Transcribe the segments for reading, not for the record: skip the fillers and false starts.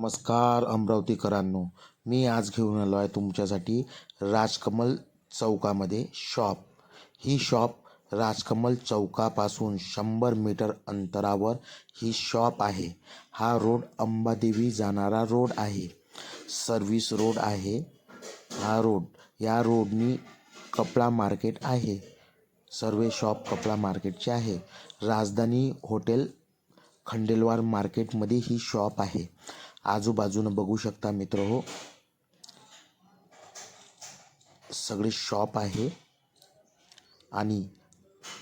नमस्कार अमरावतीकरांनो, मी आज घेऊन आलो आहे तुमच्यासाठी राजकमल चौकामध्ये शॉप. ही शॉप राजकमल चौकापासून 100 मीटर अंतरावर ही शॉप आहे. हा रोड अंबादेवी जाणारा रोड आहे. सर्व्हिस रोड आहे हा रोड. या रोडनी कपडा मार्केट आहे. सर्व शॉप कपडा मार्केटचे आहे. राजधानी हॉटेल खंडेलवाल मार्केटमध्ये ही शॉप आहे. आजूबाजूनं बघू शकता मित्र हो, सगळे शॉप आहे. आणि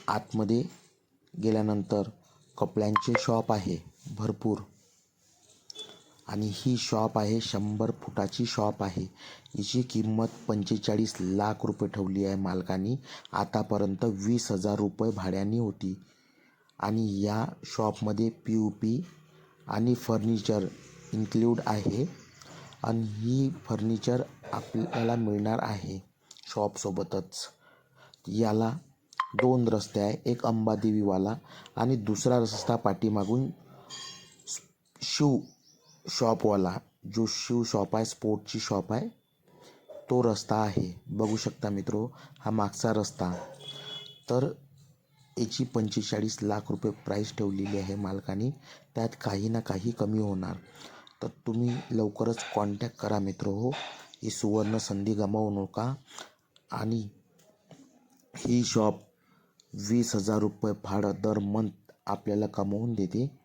आतमध्ये गेल्यानंतर कपड्यांचे शॉप आहे भरपूर. आणि ही शॉप आहे 100 फुटाची शॉप आहे. हिची किंमत 45 लाख रुपये ठेवली आहे मालकांनी. आतापर्यंत 20,000 रुपये भाड्याने होती. आणि या शॉपमध्ये POP आणि फर्निचर इन्क्लूड आहे. आणि ही फर्निचर आपल्याला मिळणार आहे शॉपसोबतच. याला 2 रस्ते आहे, एक अंबादेवीवाला आणि दुसरा रस्ता पाठीमागून शिव शॉपवाला, जो शिव शॉप आहे, स्पोर्टची शॉप आहे, तो रस्ता आहे. बघू शकता मित्रो, हा मागचा रस्ता. तर याची 45 लाख रुपये प्राईस ठेवलेली आहे मालकाने. त्यात काही ना काही कमी होणार. तर तुम्ही लवकरच कॉन्टॅक्ट करा मित्र हो. ही सुवर्ण संधी गमावू नका. आणि ही शॉप 20,000 रुपये भाडं दर मंथ आपल्याला कमवून देते.